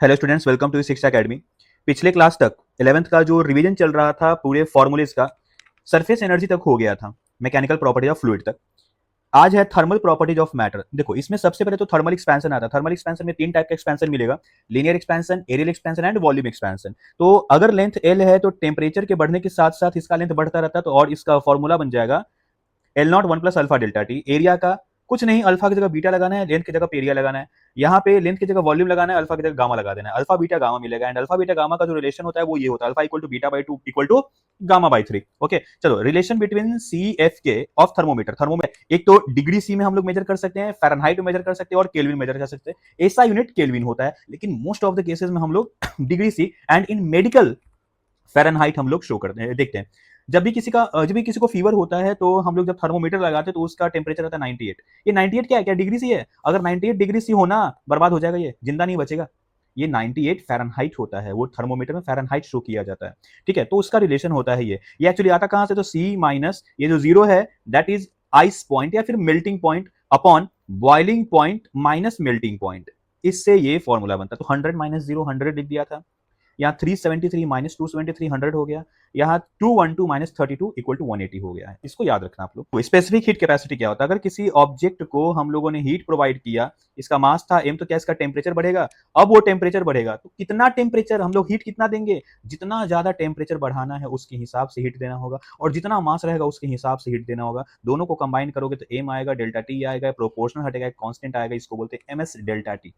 Hello students, welcome to शिक्षा academy. पिछले class तक 11th का जो रिवीजन चल रहा था पूरे फॉर्मूलेज का, सरफेस एनर्जी तक हो गया था, मैकेनिकल प्रॉपर्टीज ऑफ फ्लूइड तक। आज है थर्मल प्रॉपर्टीज ऑफ मैटर। देखो, इसमें सबसे पहले तो थर्मल एक्सपेंशन आता है। थर्मल एक्सपेंशन में तीन टाइप का एक्सपेंशन मिलेगा: linear expansion, areal expansion and volume expansion. तो अगर लेंथ एल है तो टेम्परेचर के बढ़ने के साथ साथ इसका लेंथ बढ़ता रहता है, तो और इसका फॉर्मूला बन जाएगा L not one plus alpha delta T. Area का कुछ नहीं, अल्फा की जगह बीटा लगाना है, लेंथ की जगह पे एरिया लगाना है। यहाँ पे लेंथ की जगह वॉल्यूम लगाना है, अल्फा की जगह गामा लगा देना है। अल्फा बीटा गामा मिलेगा, एंड अल्फा बीटा गामा का जो रिलेशन होता है वो ये होता है: alpha equal to beta by two equal to gamma by three. Okay, चलो relation between C F K of thermometer. Thermometer एक तो डिग्री सी में हम लोग मेजर कर सकते हैं, फ़ारेनहाइट में मेजर कर सकते हैं और केल्विन मेजर कर सकते हैं। ऐसा यूनिट केल्विन होता है, लेकिन मोस्ट ऑफ द केसेस में हम लोग degree C and in medical Fahrenheit हम लोग शो करते हैं, देखते हैं। जब भी किसी को फीवर होता है तो हम लोग जब थर्मोमीटर लगाते हैं तो उसका टेम्परेचर आता है 98। ये 98 क्या है? क्या डिग्री सी है? अगर 98 डिग्री सी होना, बर्बाद हो जाएगा, ये जिंदा नहीं बचेगा। ये 98 फ़ारेनहाइट होता है, वो थर्मोमीटर में फ़ारेनहाइट शो किया जाता है। ठीक है, तो उसका रिलेशन होता है ये एक्चुअली आता कहां से? तो सी माइनस ये जो जीरो है, दैट इज आइस पॉइंट या फिर melting point upon boiling point minus melting point. इससे ये फॉर्मूला बनता है। तो 100 माइनस जीरो 100 लिख दिया था। यहाँ 373 माइनस 273 100 हो गया। यहाँ 212 माइनस 32 इक्वल टू 180 हो गया है। इसको याद रखना आप लोग। तो स्पेसिफिक हीट कैपेसिटी क्या होता है? अगर किसी ऑब्जेक्ट को हम लोगों ने हीट प्रोवाइड किया, इसका मास था m, तो क्या इसका टेम्परेचर बढ़ेगा? अब वो टेम्परेचर बढ़ेगा तो कितना टेम्परेचर हम लोग हीट कितना देंगे? जितना ज्यादा टेम्परेचर बढ़ाना है उसके हिसाब से हीट देना होगा, और जितना मास रहेगा उसके हिसाब से हीट देना होगा। दोनों को कंबाइन करोगे तो m आएगा, डेल्टा टी आएगा, प्रोपोर्शनल हटेगा, एक कांस्टेंट आएगा, इसको बोलते हैं ms डेल्टा टी।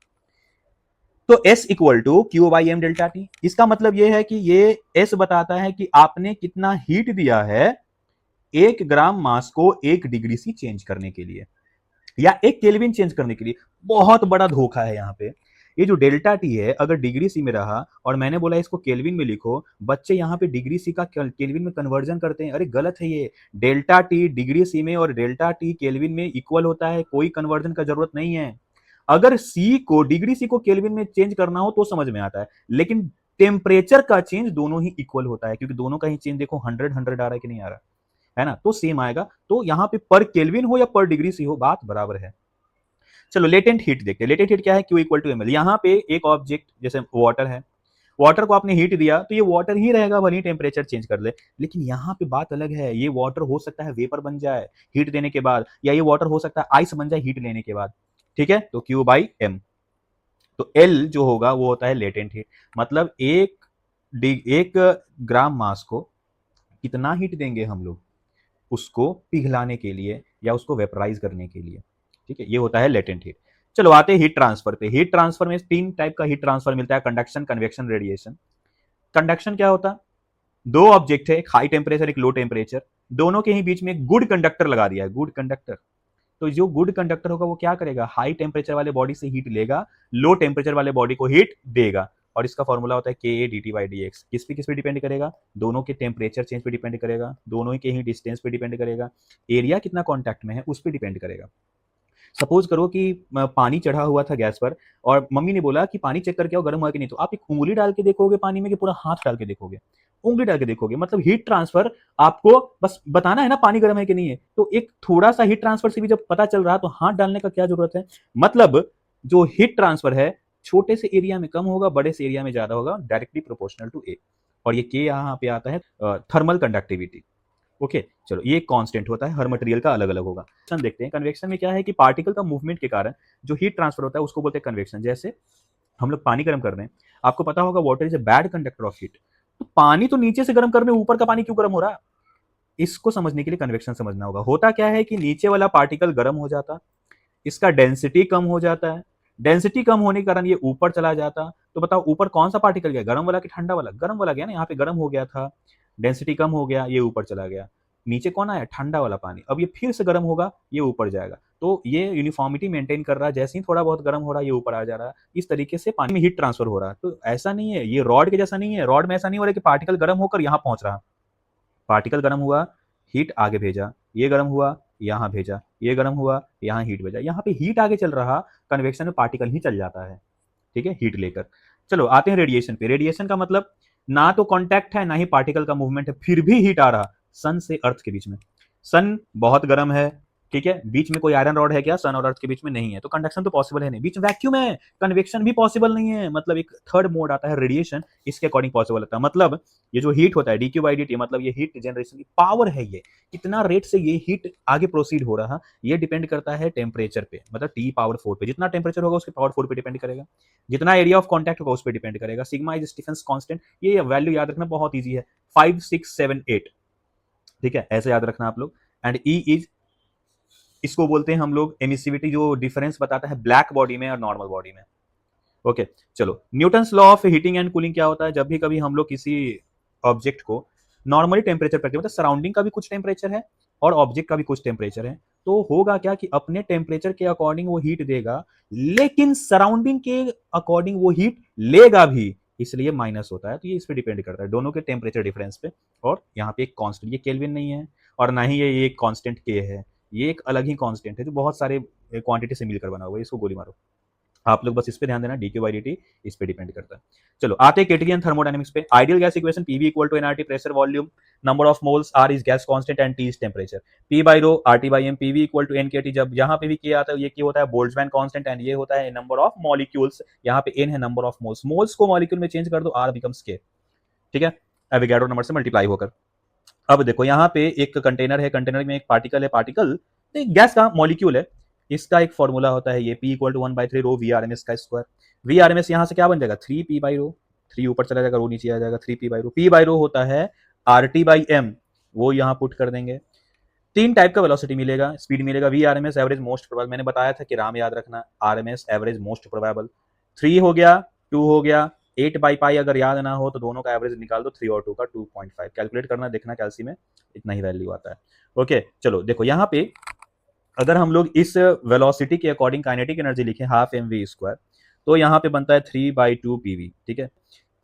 तो S equal to Q by M delta T. इसका मतलब यह है कि ये S बताता है कि आपने कितना हीट दिया है 1 ग्राम मास को 1 डिग्री सी चेंज करने के लिए, या 1 केल्विन चेंज करने के लिए। बहुत बड़ा धोखा है यहाँ पे। ये जो डेल्टा टी है, अगर डिग्री सी में रहा और मैंने बोला इसको केल्विन में लिखो, बच्चे यहाँ पे डिग्री सी का केल्विन में कन्वर्जन करते हैं। अरे गलत है ये। डेल्टा टी डिग्री सी में और डेल्टा टी केल्विन में इक्वल होता है, कोई कन्वर्जन का जरूरत नहीं है। अगर सी को डिग्री सी को केल्विन में चेंज करना हो तो समझ में आता है, लेकिन टेम्परेचर का चेंज दोनों ही इक्वल होता है, क्योंकि दोनों का ही चेंज देखो 100 आ रहा है कि नहीं आ रहा है ना, तो सेम आएगा। तो यहाँ पे पर केल्विन हो या पर डिग्री सी हो, बात बराबर है। चलो लेटेंट हीट देखते हैं। लेटेंट हीट क्या है? Q equal to M L. यहाँ पे एक ऑब्जेक्ट जैसे वाटर है, वाटर को आपने हीट दिया तो ये वाटर ही रहेगा, भले ही टेम्परेचर चेंज कर ले। लेकिन यहाँ पे बात अलग है, ये वाटर हो सकता है वेपर बन जाए हीट देने के बाद, या ये वाटर हो सकता है आइस बन जाए हीट लेने के बाद। ठीक है, तो क्यू बाई एम। तो एल जो होगा वो होता है लेटेंट हीट। मतलब एक ग्राम मास को कितना हीट देंगे हम लोग उसको पिघलाने के लिए या उसको वेपराइज करने के लिए। ठीक है, ये होता है लेटेंट हीट। चलो आते हैं हीट ट्रांसफर पे। हीट ट्रांसफर में तीन टाइप का हीट ट्रांसफर मिलता है: कंडक्शन, कन्वेक्शन, रेडिएशन। कंडक्शन क्या होता है? दो ऑब्जेक्ट है, एक हाई टेम्परेचर एक लो टेम्परेचर, दोनों के ही बीच में एक गुड कंडक्टर लगा दिया है, गुड कंडक्टर। तो जो गुड कंडक्टर होगा वो क्या करेगा? हाई टेम्परेचर वाले बॉडी से हीट लेगा, लो टेम्परेचर वाले बॉडी को हीट देगा। और इसका फॉर्मूला होता है के A D T by D x. किस पे डिपेंड करेगा? दोनों के टेम्परेचर चेंज पे डिपेंड करेगा, दोनों के ही डिस्टेंस पे डिपेंड करेगा, एरिया कितना कॉन्टैक्ट में है उस पर डिपेंड करेगा। सपोज करो कि पानी चढ़ा हुआ था गैस पर, और मम्मी ने बोला कि पानी चेक करके आओ गर्म हुआ कि नहीं। तो आप एक उंगली डाल के देखोगे पानी में कि पूरा हाथ डाल के देखोगे? उंगली डाल के देखोगे। मतलब हीट ट्रांसफर आपको बस बताना है ना पानी गर्म है कि नहीं है। तो एक थोड़ा सा हीट ट्रांसफर से भी जब पता चल रहा तो हाथ डालने का क्या जरूरत है? मतलब जो हीट ट्रांसफर है छोटे से एरिया में कम होगा, बड़े से एरिया में ज्यादा होगा, डायरेक्टली प्रोपोर्शनल टू ए। और ये के यहाँ पे आता है थर्मल कंडक्टिविटी। ओके, चलो ये कांस्टेंट होता है, हर मटेरियल का अलग अलग होगा। कन्वेक्शन देखते हैं। कन्वेक्शन में क्या है कि पार्टिकल का मूवमेंट के कारण जो हीट ट्रांसफर होता है उसको बोलते हैं कन्वेक्शन। जैसे हम लोग पानी गर्म कर रहे हैं, आपको पता होगा water is a bad conductor of heat. तो पानी तो नीचे से गर्म कर रहे हैं, ऊपर का पानी क्यों गर्म हो रहा है? इसको समझने के लिए कन्वेक्शन समझना होगा। होता क्या है कि नीचे वाला पार्टिकल गर्म हो जाता, इसका डेंसिटी कम हो जाता है, डेंसिटी कम होने के कारण ये ऊपर चला जाता। तो बताओ ऊपर कौन सा पार्टिकल गया, गर्म वाला कि ठंडा वाला? गर्म वाला गया ना, यहाँ पे गर्म हो गया था, डेंसिटी कम हो गया, ये ऊपर चला गया। नीचे कौन आया? ठंडा वाला पानी। अब ये फिर से गर्म होगा, ये ऊपर जाएगा। तो ये यूनिफॉर्मिटी मेंटेन कर रहा है, जैसे ही थोड़ा बहुत गर्म हो रहा है ये ऊपर आ जा रहा है। इस तरीके से पानी में हीट ट्रांसफर हो रहा है। तो ऐसा नहीं है, ये रॉड के जैसा नहीं है। रॉड में ऐसा नहीं हो रहा है कि पार्टिकल गर्म होकर यहाँ पहुंच रहा। पार्टिकल गर्म हुआ, हीट आगे भेजा, ये गर्म हुआ, यहाँ भेजा, ये गर्म हुआ, यहाँ हीट भेजा। यहाँ पे हीट आगे चल रहा, कन्वेक्शन में पार्टिकल ही चल जाता है। ठीक है, हीट लेकर। चलो आते हैं रेडिएशन पे। रेडिएशन का मतलब ना तो कांटेक्ट है ना ही पार्टिकल का मूवमेंट है, फिर भी हीट आ रहा सन से अर्थ के बीच में। सन बहुत गर्म है, ठीक है, बीच में कोई आयरन रॉड है क्या? सन और अर्थ के बीच में नहीं है, तो कंडक्शन तो पॉसिबल है नहीं। बीच में वैक्यूम है, कन्वेक्शन भी पॉसिबल नहीं है। मतलब एक थर्ड मोड आता है रेडिएशन, इसके अकॉर्डिंग पॉसिबल होता है। मतलब ये जो हीट होता है dq by dt, मतलब ये हीट जनरेशन की पावर है, ये कितना रेट से ये हीट आगे प्रोसीड हो रहा, ये डिपेंड करता है टेम्परेचर पे, मतलब T पावर 4 पे। जितना टेम्परेचर होगा उसके पावर 4 पे डिपेंड करेगा, जितना एरिया ऑफ कॉन्टैक्ट होगा उस पर डिपेंड करेगा। सिग्मा इज स्टीफेंस कांस्टेंट, ये वैल्यू याद रखना बहुत ईजी है, 5 6 7 8। ठीक है, ऐसे याद रखना आप लोग। एंड ई इज, इसको बोलते हैं हम लोग एमिसिविटी, जो डिफरेंस बताता है ब्लैक बॉडी में और नॉर्मल बॉडी में। ओके, चलो Newton's law of heating and cooling क्या होता है? जब भी कभी हम लोग किसी ऑब्जेक्ट को नॉर्मली टेम्परेचर पर, मतलब सराउंडिंग का भी कुछ टेम्परेचर है और ऑब्जेक्ट का भी कुछ टेम्परेचर है, तो होगा क्या कि अपने टेम्परेचर के अकॉर्डिंग वो हीट देगा, लेकिन सराउंडिंग के अकॉर्डिंग वो हीट लेगा भी, इसलिए माइनस होता है। तो ये इस पे डिपेंड करता है दोनों के टेम्परेचर डिफरेंस पे। और यहाँ पे एक कांस्टेंट, ये केल्विन नहीं है और ना ही ये एक कांस्टेंट के है, ये एक अलग ही कांस्टेंट है जो बहुत सारे क्वांटिटी से मिलकर बना हुआ है। इसको गोली मारो, आप लोग बस इस पे ध्यान देना, dq by dt इस पे डिपेंड करता है। चलो आते हैं केटीएन थर्मोडायनेमिक्स पे। Ideal gas equation PV equal to NRT, pressure volume number of moles, R is gas constant and T is temperature, P by rho RT by M, PV equal to N K T. जब यहाँ पे भी किया आता है, ये क्या होता है? बोल्ट्जमैन कांस्टेंट, एंड ये होता है नंबर ऑफ मॉलिक्यूल्स, यहाँ पे एन है नंबर ऑफ मोल्स, मोल्स को मॉलिक्यूल में चेंज कर दो, आर बिकम्स के। ठीक है, एवोगाड्रो नंबर से मल्टीप्लाई होकर। अब देखो यहाँ पे एक कंटेनर है, कंटेनर में एक पार्टिकल है, पार्टिकल गैस का मॉलिक्यूल है। इसका एक फॉर्मूला होता है ये P equal to 1/3 rho V R M S का square. V R M S यहाँ से क्या बन जाएगा? 3P बाई रो, 3 ऊपर चला जाएगा, रो नीचे आ जाएगा, 3P by rho. P by rho होता है RT बाई एम, वो यहाँ पुट कर देंगे। तीन टाइप का वेलोसिटी मिलेगा, स्पीड मिलेगा। V R M S average most probable, मैंने बताया था कि राम याद रखना, R M S average most probable. 3 हो गया, 2 हो गया, 8 बाई पाई अगर याद ना हो तो दोनों का एवरेज निकाल दो, 3 और 2 का 2.5 कैलकुलेट करना, देखना कैलसी में इतना ही वैल्यू आता है। ओके, चलो देखो यहाँ पे अगर हम लोग इस वेलोसिटी के अकॉर्डिंग काइनेटिक एनर्जी लिखें हाफ एम वी स्क्वायर, तो यहाँ पे बनता है 3/2 पीवी। ठीक है,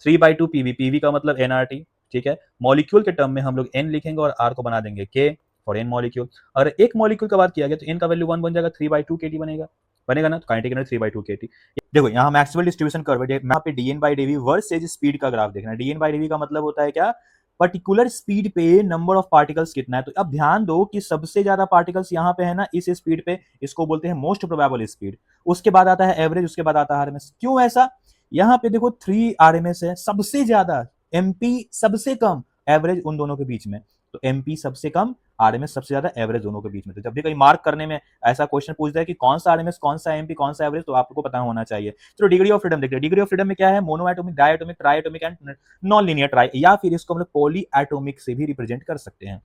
3/2 पीवी, पीवी का मतलब एनआरटी। ठीक है, मॉलिक्यूल के टर्म में हम लोग एन लिखेंगे और आर को बना देंगे के फॉर एन मॉलिक्यूल। अगर एक मॉलिक्यूल का बात किया गया तो एन का वैल्यू 1 बन जाएगा, 3/2 केटी बनेगा, बनेगा ना? तो काइनेटिक एनर्जी 3/2 केटी। देखो यहाँ मैक्सवेल डिस्ट्रीब्यूशन कर्व है, यहाँ पे DN by DV versus speed का ग्राफ देखना है। डीएन बाई डीवी का मतलब होता है क्या? पर्टिकुलर स्पीड पे नंबर ऑफ पार्टिकल्स कितना है। तो अब ध्यान दो कि सबसे ज्यादा पार्टिकल्स यहाँ पे है ना, इस स्पीड पे, इसको बोलते हैं मोस्ट प्रोबेबल स्पीड। उसके बाद आता है एवरेज, उसके बाद आता है आरएमएस। क्यों ऐसा? यहाँ पे देखो 3 आरएमएस है सबसे ज्यादा, एमपी सबसे कम, एवरेज उन दोनों के बीच में। तो एमपी सबसे कम, आरएमएस सबसे ज्यादा, एवरेज दोनों के बीच में। तो जब भी कहीं मार्क करने में ऐसा क्वेश्चन पूछता है कि कौन सा आरएमएस, कौन सा एमपी, कौन सा एवरेज, तो आपको पता होना चाहिए। तो डिग्री ऑफ फ्रीडम देखिए, डिग्री ऑफ फ्रीडम में क्या है? Mono atomic, di atomic, tri atomic and non linear tri, या फिर इसको हम लोग पॉली एटॉमिक से भी रिप्रेजेंट कर सकते हैं।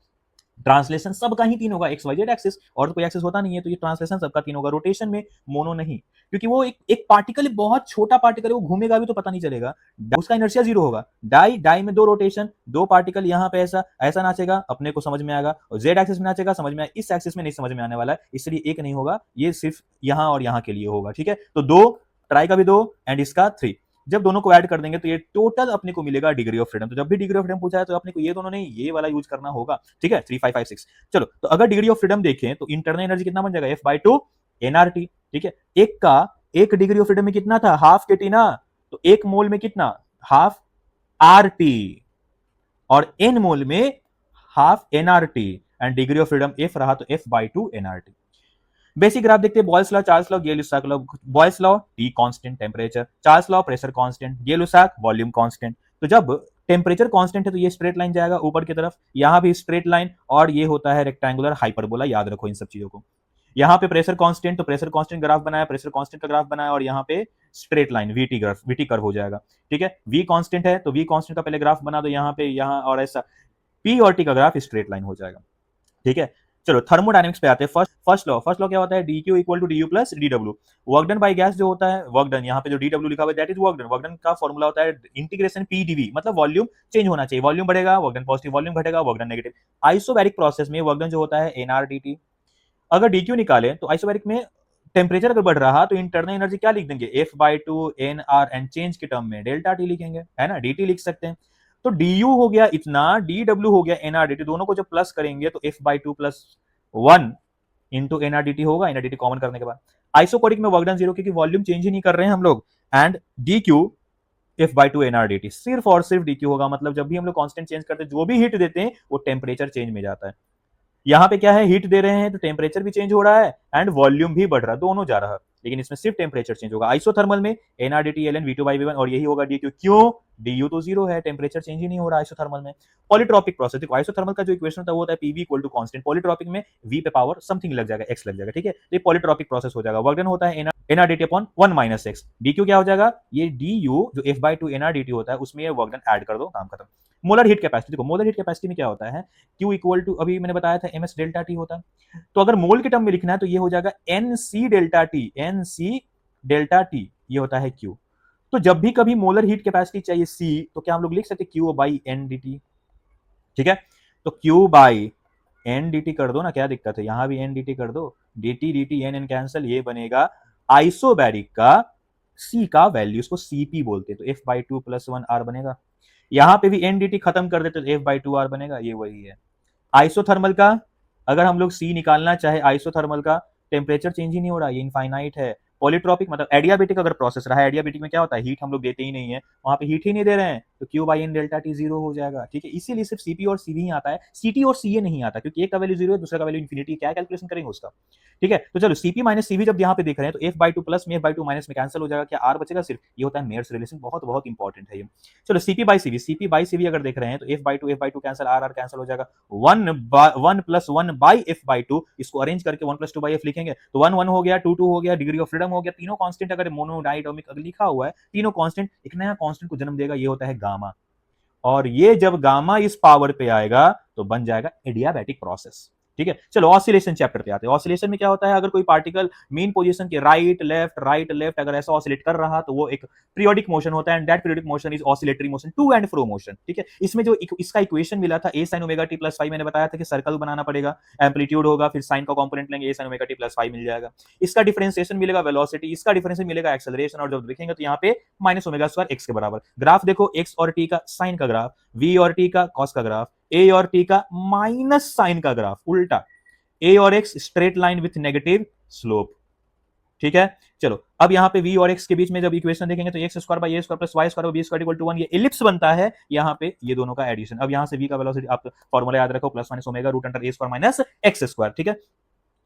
ट्रांसलेशन सबका ही 3 होगा, एक्स वाई जेड एक्सिस, और तो कोई एक्सिस होता नहीं है, तो ये ट्रांसलेशन सबका 3 होगा। रोटेशन में मोनो नहीं, क्योंकि वो एक पार्टिकल, बहुत छोटा पार्टिकल है, वो घूमेगा भी तो पता नहीं चलेगा, उसका इनर्शिया 0 होगा। डाई, डाई में 2 रोटेशन, 2 पार्टिकल, यहाँ पे ऐसा ऐसा नाचेगा, अपने को समझ में आएगा, और जेड एक्सिस में नाचेगा, समझ में आएगा। इस एक्सिस में नहीं समझ में आने वाला है, इसलिए एक नहीं होगा, ये सिर्फ यहाँ और यहाँ के लिए होगा। ठीक है, तो 2, ट्राई का भी 2 एंड इसका 3। जब दोनों को ऐड कर देंगे तो ये टोटल अपने को मिलेगा डिग्री ऑफ फ्रीडम। तो जब भी डिग्री ऑफ फ्रीडम पूछा है तो अपने को ये दोनों नहीं, ये वाला यूज करना होगा। ठीक है, 3 5 5 6। चलो, तो अगर डिग्री ऑफ फ्रीडम देखें तो इंटरनल एनर्जी कितना बन जाएगा? F/2 NRT. ठीक है, एक का एक डिग्री ऑफ फ्रीडम में कितना था? हाफ केटी ना, तो एक मोल में कितना? हाफ आरटी, और एन मोल में half NRT, and degree of freedom F रहा तो F/2 एनआरटी। बेसिक ग्राफ देखते हैं, Boyle's law, Charles law, Gay Lussac law. Boyle's law T constant temperature, Charles law pressure constant, Gay Lussac volume constant. तो जब temperature constant है तो ये straight line जाएगा ऊपर की तरफ, यहां भी स्ट्रेट लाइन, और ये होता है रेक्टेंगुलर हाइपरबोला, याद रखो इन सब चीजों को। यहाँ पे प्रेशर कांस्टेंट, तो प्रेशर कांस्टेंट ग्राफ बनाया, प्रेशर कांस्टेंट का ग्राफ बनाया, और यहाँ पे straight line VT graph, VT curve हो जाएगा। ठीक है, वी कांस्टेंट है तो वी कांस्टेंट का पहले ग्राफ बना दो, यहाँ पे, यहाँ, और ऐसा पी और टी का ग्राफ स्ट्रेट लाइन हो जाएगा। ठीक है, चलो थर्मोडायनेमिक्स पे आते हैं। फर्स्ट लॉ क्या होता है? dq equal to du plus dw। Work done by gas जो होता है, वर्क डन, यहाँ पे जो dw लिखा हुआ है that is work done. Work done का फॉर्मूला होता है इंटीग्रेशन p dv, मतलब वॉल्यूम चेंज होना चाहिए, वॉल्यूम बढ़ेगा वर्क डन पॉजिटिव, वॉल्यूम घटेगा work done negative. Isobaric process में वर्क डन जो होता है nrdt। अगर dq निकाले तो आइसोबैरिक में टेम्परेचर अगर बढ़ रहा तो इंटरनल एनर्जी क्या लिख देंगे? F/2 nr, एंड चेंज के टर्म में डेल्टा टी लिखेंगे, है ना, dt लिख सकते हैं। तो du हो गया इतना, dw हो गया nrdt, दोनों को जब प्लस करेंगे तो F/2 प्लस 1 इंटू nrdt होगा, nrdt कॉमन करने के बाद। आइसोकोरिक में वर्क डन 0, क्योंकि वॉल्यूम चेंज ही नहीं कर रहे हैं हम लोग, एंड dq F/2 nrdt, सिर्फ और सिर्फ dq होगा। मतलब जब भी हम लोग कांस्टेंट चेंज करते हैं, जो भी हीट देते हैं वो टेम्परेचर चेंज में जाता है। यहाँ पे क्या है, हीट दे रहे हैं तो टेम्परेचर भी चेंज हो रहा है एंड वॉल्यूम भी बढ़ रहा है, दोनों जा रहा है, लेकिन इसमें सिर्फ टेम्परेचर चेंज होगा। आइसोथर्मल में NRDT L N V two by V one, और यही होगा डी क्यू, क्यों, डी यू तो जीरो है, टेम्परेचर चेंज ही नहीं हो रहा आइसोथर्मल में। पॉलीट्रॉपिक प्रोसेस, देखो आइसोथर्मल का जो इक्वेशन होता है वो होता है PV equal to constant, polytropic में वी पे पावर समथिंग लग जाएगा, एक्स लग जाएगा, ठीक है, तो ये पॉलीट्रॉपिक प्रोसेस हो जाएगा। वर्क डन होता है NRDT upon 1 minus X, D Q क्या हो जाएगा, ये डी यू जो एफ बाई टू एनआरडीटी होता है उसमें ये वर्क डन ऐड कर दो, काम खत्म। मोलर हीट कैपेसिटी, देखो मोलर हीट कैपेसिटी में क्या होता है, क्यू इक्वल टू, अभी मैंने बताया था एम एस डेल्टा टी होता है, तो अगर मोल के टर्म में लिखना है तो ये हो जाएगा N C delta T, N C delta T, ये होता है क्यू। तो जब भी कभी मोलर हीट कैपेसिटी चाहिए सी, तो क्या हम लोग लिख सकते Q by N D T, ठीक है, तो Q by N D T कर दो ना, क्या दिक्कत है, यहां भी एन डी टी कर दो, D T N N cancel, ये बनेगा आइसोबैरिक का सी का वैल्यू, इसको सीपी बोलते हैं, तो F by two plus one R बनेगा। यहां पे भी एनडीटी खत्म कर देते तो एफ बाई टू आर बनेगा, ये वही है। आइसोथर्मल का अगर हम लोग सी निकालना चाहे, आइसोथर्मल का टेम्परेचर चेंज ही नहीं हो रहा, ये इनफाइनाइट है। पॉलीट्रॉपिक मतलब एडियाबेटिक अगर प्रोसेस रहा है, एडियाबेटिक में क्या होता है, हीट हम लोग देते ही नहीं है, वहां पे हीट ही नहीं दे रहे हैं, तो Q by N delta T zero हो जाएगा, ठीक है, इसीलिए सिर्फ सीपी और सीवी ही आता है, सीटी और सीए नहीं आता, क्योंकि एक का वैल्यू जीरो है, दूसरे का वैल्यू इन्फिनिटी, क्या कैलकुलेशन करेंगे उसका, ठीक है। तो चलो सीपी माइनस सीवी जब यहाँ पे देख रहे हैं तो एफ बाई टू प्लस में एफ बाई टू माइनस में कैंसिल हो जाएगा, क्या आर बचेगा सिर्फ, ये होता है मेयर्स रिलेशन, बहुत बहुत इंपॉर्टेंट है ये। चलो सीपी बाई सीवी अगर देख रहे हैं तो F by two cancel, R R cancel हो जाएगा, one plus one by F by two, इसको अरेंज करके one plus two by F लिखेंगे, तो वन वन हो गया, टू हो गया, डिग्री ऑफ फ्रीडम हो गया, तीनों कांस्टेंट अगर मोनो डाइटोमिक अगर लिखा हुआ है, तीनों कांस्टेंट एक नया कांस्टेंट को जन्म देगा, ये होता है गामा, और ये जब गामा इस पावर पे आएगा तो बन जाएगा एडियाबैटिक प्रोसेस, ठीक है। चलो ऑसिलेशन चैप्टर पे आते हैं। ऑसिलेशन में क्या होता है, अगर कोई पार्टिकल मीन पोजीशन के राइट लेफ्ट अगर ऐसा ऑसिलेट कर रहा तो वो एक पीरियोडिक मोशन होता है, and that periodic motion is oscillatory motion, to and fro motion, ठीक है। इसमें जो इसका इक्वेशन मिला था A sine omega T plus five, मैंने बताया था कि सर्कल बनाना पड़ेगा, एम्पलीट्यूड होगा, फिर साइन का कॉम्पोनेंट लेंगे, A sine omega T plus five मिल जाएगा, इसका डिफरेंशिएशन मिलेगा वेलोसिटी, इसका डिफरेंशिएशन मिलेगा एक्सेलरेशन, और जब देखेंगे तो यहाँ पे माइनस ओमेगा स्क्वायर एक्स के बराबर। ग्राफ देखो, एक्स और टी का साइन का ग्राफ, वी और टी का कॉस का ग्राफ, ए और टी का माइनस साइन का ग्राफ, उल्टा, ए और x straight line with negative slope, ठीक है। चलो अब यहां पे v और x के बीच में जब इक्वेशन देखेंगे तो X square by A square plus Y square B square equal to one, ये इलिप्स बनता है, यहाँ पे ये दोनों का एडिशन। अब यहां से v का वेलोसिटी आप फॉर्मूला याद रखो, plus minus omega root under A square minus X square, ठीक है।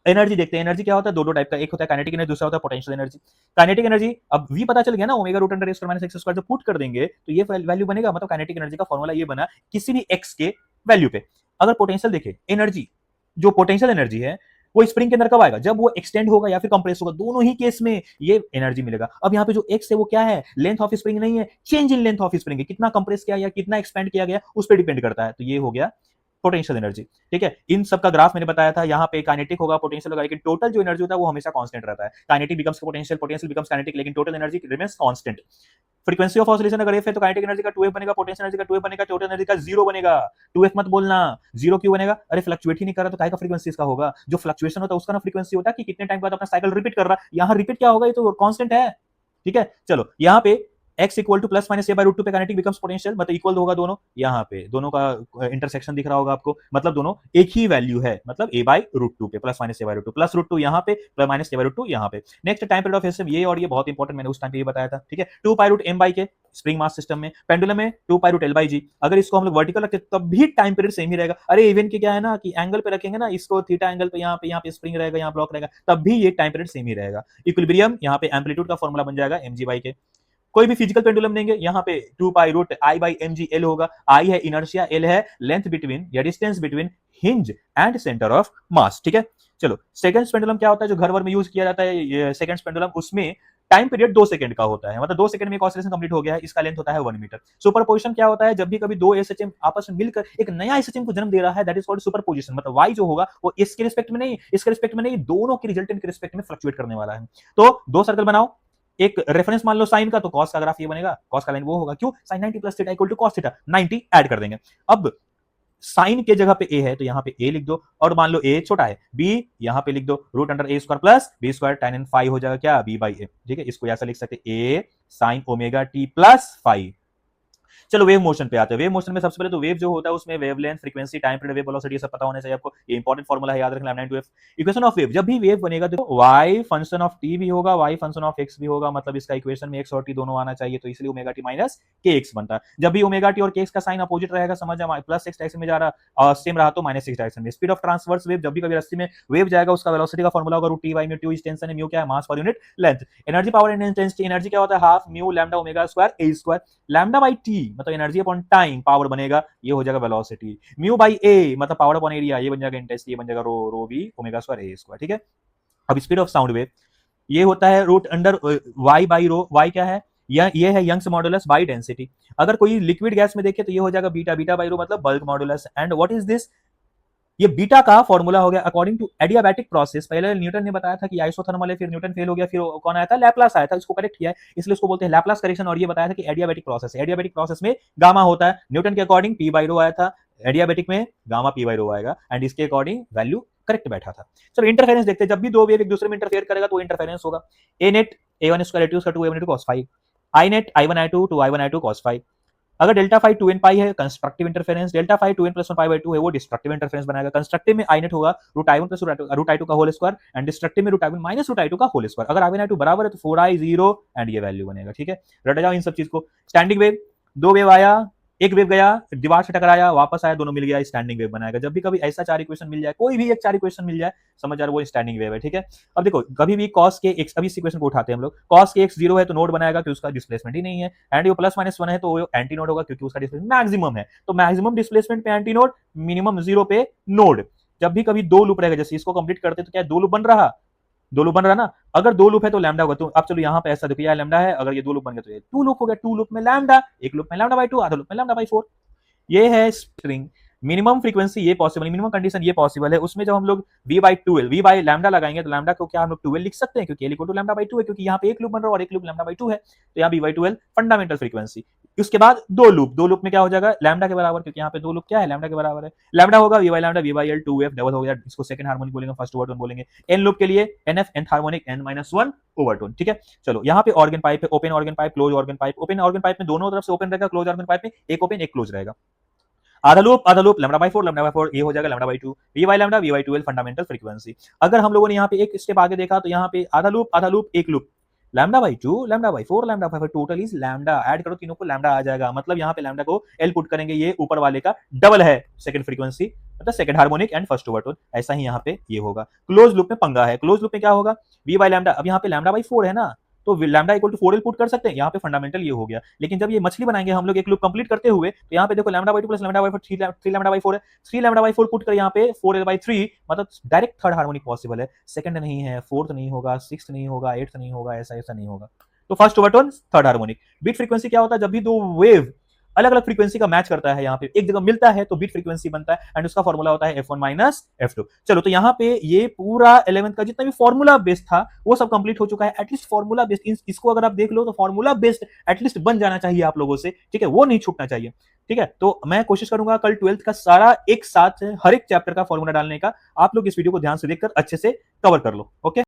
एनर्जी देखते हैं, एनर्जी क्या होता है, दो टाइप का, एक होता है काइनेटिक एनर्जी, दूसरा होता है पोटेंशियल एनर्जी। काइनेटिक एनर्जी, अब v पता चल गया ना, omega root under A square minus X square, जब पुट कर देंगे तो ये वैल्यू बनेगा, मतलब काइनेटिक एनर्जी का फॉर्मूला ये बना किसी भी x के वैल्यू पे। अगर पोटेंशियल देखे, एनर्जी जो पोटेंशियल एनर्जी है वो स्प्रिंग के अंदर कब आएगा, जब वो एक्सटेंड होगा या फिर कंप्रेस होगा, दोनों ही केस में ये एनर्जी मिलेगा। अब यहाँ पे जो एक्स है वो क्या है, लेंथ ऑफ स्प्रिंग नहीं है, change in length of spring है, कितना कंप्रेस किया या कितना एक्सपेंड किया गया उस पर डिपेंड करता है, तो ये हो गया पोटेंशियल एनर्जी, ठीक है। इन सब का ग्राफ मैंने बताया था, यहाँ पे काइनेटिक होगा, पोटेंशियल होगा, लेकिन टोटल जो एनर्जी होता है वो हमेशा कांस्टेंट रहता है, kinetic becomes potential, potential becomes kinetic, लेकिन total energy remains constant. Frequency of oscillation अगर एफ है तो काइनेटिक एनर्जी का 2f बनेगा, पोटेंशियल एनर्जी का 2f बनेगा, टोटल एनर्जी का 0 बनेगा। 2f मत बोलना, 0 क्यों बनेगा, अरे फ्लक्चुएट ही नहीं कर रहा तो काय का फ्रीक्वेंसी इसका होगा, जो फ्लक्चुएशन होता है उसका ना फ्रीक्वेंसी होता है कि कितने टाइम बाद अपना साइकिल रिपीट कर रहा है, यहाँ रिपीट क्या होगा, ये तो कांस्टेंट है, ठीक है। चलो यहाँ पे x equal to plus minus A by root two पे काइनेटिक बिकम्स पोटेंशियल, मतलब इक्वल होगा दोनों, यहाँ पे दोनों का इंटरसेक्शन दिख रहा होगा आपको, मतलब दोनों एक ही वैल्यू है, मतलब ए बाई रूट टू पे plus minus A by root two, plus root two यहाँ पे plus minus A by root two यहाँ पे। Next time period of SM, ये और ये बहुत इंपॉर्टेंट, मैंने उस टाइम पे ये बताया था, ठीक है। 2 पाई रूट एम बाई के स्प्रिंग मास सिस्टम में, पेंडुलम में 2 पाई रूट एल बाई जी, अगर इसको हम लोग वर्टिकल रखते तब भी टाइम पीरियड सेम ही रहेगा। अरे इवन के क्या है ना कि एंगल पे रखेंगे ना इसको, थीटा एंगल पे यहाँ पे स्प्रिंग रहेगा, यहाँ ब्लॉक रहेगा, तब भी ये टाइम पीरियड सेम ही रहेगा। इक्विलिब्रियम, यहाँ पे एम्पलीट्यूड का फॉर्मूला बन जाएगा एम जी बाई के। कोई भी फिजिकल पेंडुलम लेंगे, यहाँ पे 2 pi root I by M G L होगा, आई है इनर्शिया, एल है लेंथ बिटवीन या distance between hinge and centre of mass, ठीक है। चलो सेकंड पेंडुलम क्या होता है, जो घर वर में यूज किया जाता है सेकंड पेंडुलम, उसमें टाइम पीरियड 2 सेकंड का होता है, मतलब 2 सेकंड में एक ऑसिलेशन कंप्लीट हो गया है, इसका लेंथ होता है 1 मीटर। सुपरपोजिशन क्या होता है, जब भी कभी दो एसएचएम आपस में मिलकर एक नया एसएचएम को जन्म दे रहा है, दैट इज कॉल्ड सुपरपोजिशन, मतलब वाई जो होगा वो इसके रिस्पेक्ट में नहीं, इसके रिस्पेक्ट में नहीं, दोनों के रिजल्टेंट के रिस्पेक्ट में फ्लक्चुएट करने वाला है। तो दो सर्कल बनाओ, एक रेफरेंस मान लो साइन का, तो कॉस का ग्राफ ये बनेगा, कॉस का लाइन वो होगा, क्यों, sin 90 plus theta equal to cos theta, 90 add कर देंगे। अब साइन के जगह पे ए है तो यहाँ पे ए लिख दो, और मान लो ए छोटा है, बी यहाँ पे लिख दो, root under A square plus B square tan n five हो जाएगा क्या, बी बाई ए, ठीक है। इसको ऐसा लिख सकते A sine omega T plus five. चलो वेव मोशन पे आते हैं। वेव मोशन में सबसे पहले तो वेव जो होता है उसमें wavelength, frequency, time period, wave velocity ये सब पता होना चाहिए आपको। ये इंपॉर्टेंट फॉर्मूला है, याद रखना lambda into F. Equation of wave, जब भी वेव बनेगा देखो y फंक्शन ऑफ t भी होगा, y फंक्शन ऑफ x भी होगा, मतलब इसका इक्वेशन में x और t दोनों आना चाहिए, तो इसलिए ओमेगा t माइनस kx बनता है। जब भी ओमेगा t और kx का साइन अपोजिट रहेगा, समझ जाए प्लस x डायरेक्शन में जा रहा और सेम रहा तो माइनस x डायरेक्शन में। स्पीड ऑफ ट्रांसवर्स वेव, जब भी कभी रस्सी में वेव जाएगा उसका वेलोसिटी का फॉर्मूला होगा रूट टी वाई, में टू इज टेंशन है, म्यू क्या है mass per unit length. Energy power and intensity, energy क्या होता है half mu lambda omega square A square, lambda by T मतलब एनर्जी अपॉन टाइम पावर बनेगा, ये हो जाएगा वेलोसिटी, म्यू बाई ए मतलब पावर अपॉन एरिया, ये बन जाएगा इंटेंसिटी, ये बन जाएगा रो रो B omega square A square. ठीक है, अब स्पीड ऑफ साउंड वेव ये होता है root under Y by rho, Y क्या है ये है यंग्स मॉडुलस बाई डेंसिटी। अगर कोई लिक्विड गैस में देखे तो ये हो जाएगा बीटा, बीटा बाई रो मतलब bulk modulus. And what is this, ये बीटा का फॉर्मूला हो गया अकॉर्डिंग टू एडियाबैटिक प्रोसेस। पहले न्यूटन ने बताया था कि आइसोथर्मल है, फिर न्यूटन फेल हो गया, फिर कौन आया था लैप्लास आया था, इसको करेक्ट किया है, इसलिए इसको बोलते हैं लैप्लास करेक्शन। और ये बताया था कि एडियाबैटिक प्रोसेस है, एडियाबैटिक प्रोसेस में गामा होता है, न्यूटन के अकॉर्डिंग पी बाई रो आया था, एडियाबैटिक में गामा पी बाई रो आएगा, एंड इसके अकॉर्डिंग वैल्यू करेक्ट बैठा था। चलो इंटरफेरेंस देखते हैं, जब भी दो वेव एक दूसरे में इंटरफेयर करेगा तो इंटरफेरेंस होगा। A net A one square A two square two A one two cos five, I net I one I two two I one I two cos five. अगर डेल्टा फाई 2n पाई है constructive interference, delta phi 2n plus 1 pi by 2 है वो destructive interference बनाएगा। कंस्ट्रक्टिव में I net होगा root I one plus root I two का whole square, and destructive में root I one minus root I two का होल स्क्वायर। अगर आई वन आई टू बराबर है तो 4i 0 एंड ये वैल्यू बनेगा। ठीक है, रट जाओ इन सब चीज को। स्टैंडिंग वेव, दो वेव आया, एक वेव गया दीवार से टकराया वापस आया, दोनों मिल गया, स्टैंडिंग वेव बनाएगा। जब भी कभी ऐसा चार इक्वेशन मिल जाए, कोई भी एक चार इक्वेशन मिल जाए, समझ आ रहा है वो स्टैंडिंग वेव है। ठीक है, अब देखो कभी भी cos के x, अभी इस इक्वेशन को उठाते हैं हम लोग, cos के x 0 है तो नोड बनाएगा क्योंकि उसका डिस्प्लेसमेंट ही नहीं है, एंड ये प्लस माइनस 1 है तो वो एंटी नोड होगा क्योंकि उसका डिस्प्लेसमेंट मैक्सिमम है, तो मैक्सिमम डिस्प्लेसमेंट पे एंटी नोड, मिनिमम 0 पे नोड। जब भी कभी दो लूप रहेगा, जैसे इसको कंप्लीट करते तो क्या दो लूप बन रहा, दो लूप बन रहा ना, अगर दो लूप है तो लैम्डा होगा। तो अब चलो यहाँ पे ऐसा देखो, यह लैम्डा है, अगर ये दो लूप बन गए तो ये टू लूप हो गया, टू लूप में लैम्डा, एक लूप में लैम्डा बाई टू, आधा लूप में लैम्डा बाई फोर। ये है स्ट्रिंग मिनिमम फ्रीक्वेंसी, ये पॉसिबल, मिनिमम कंडीशन ये पॉसिबल है। उसमें जब हम लोग v by 12 v by lambda लगाएंगे तो लैम्डा को क्या हम लोग 12 लिख सकते हैं क्योंकि l equal to lambda by 2 है, क्योंकि यहाँ पे एक लूप बन रहा है और एक लूप लैम्डा बाई 2 है, तो यहाँ v बाई 12 फंडामेंटल फ्रीक्वेंसी। उसके बाद दो लूप, दो लूप में क्या हो जाएगा लैम्डा के बराबर, क्योंकि यहाँ पे दो लूप क्या है लैम्डा के बराबर है, लैम्डा होगा v by lambda v by l 2f double हो गया, इसको सेकंड हार्मोनिक बोलेंगे, फर्स्ट ओवरटोन बोलेंगे। n लूप के लिए nf nth harmonic n minus 1 overtone. ठीक है, चलो यहाँ पे ऑर्गन पाइप है, open organ pipe, close organ pipe. Open organ pipe में दोनों तरफ से ओपन रहेगा, क्लोज ऑर्गन पाइप में एक ओपन एक क्लोज रहेगा। आधा लूप लैम्डा बाई 4 ये हो जाएगा lambda by 2 v by lambda v by 12 fundamental frequency. अगर हम लोगों ने यहाँ पे एक स्टेप आगे देखा तो यहाँ पे आधा लूप एक loop, lambda by 2 lambda by 4 lambda by 5 total is lambda, add करो तीनों को लैम्डा आ जाएगा, मतलब यहाँ पे लैम्डा को एल पुट करेंगे, ये ऊपर वाले का डबल है सेकंड फ्रीक्वेंसी मतलब second harmonic and first overtone. ऐसा ही यहाँ पे ये होगा। क्लोज लूप में पंगा है, क्लोज लूप में क्या होगा v बाई लैम्डा, अब यहाँ पे लैम्डा बाई 4 है ना, तो lambda equal to 4l put कर सकते हैं, यहाँ पे फंडामेंटल ये हो गया। लेकिन जब ये मछली बनाएंगे हम लोग एक लूप कंप्लीट करते हुए, तो यहाँ पे देखो lambda by 2 plus lambda by 4 3 lambda by 4 है, 3 लैम्डा बाई 4 पुट कर यहाँ पे 4l बाई 3, मतलब डायरेक्ट थर्ड हार्मोनिक पॉसिबल है, सेकंड नहीं है, फोर्थ नहीं होगा, सिक्स्थ नहीं होगा, एट्थ नहीं होगा, ऐसा ऐसा नहीं होगा। तो first overtone third harmonic. Beat frequency क्या होता है, जब भी दो वेव अलग अलग फ्रीक्वेंसी का मैच करता है, यहाँ पे एक जगह मिलता है तो बीट फ्रीक्वेंसी बनता है, एंड उसका फॉर्मूला होता है f1 माइनस f2। चलो तो यहाँ पे ये पूरा 11th का जितना भी फॉर्मूला बेस्ड था वो सब कंप्लीट हो चुका है। एटलीस्ट फॉर्मूला बेस्ड इसको अगर आप देख लो तो फॉर्मूला बेस्ड एटलीस्ट बन जाना चाहिए आप लोगों से, ठीक है, वो नहीं छूटना चाहिए। ठीक है, तो मैं कोशिश करूंगा कल 12th का सारा एक साथ हर एक चैप्टर का फॉर्मूला डालने का, आप लोग इस वीडियो को ध्यान से देखकर अच्छे से कवर कर लो। ओके।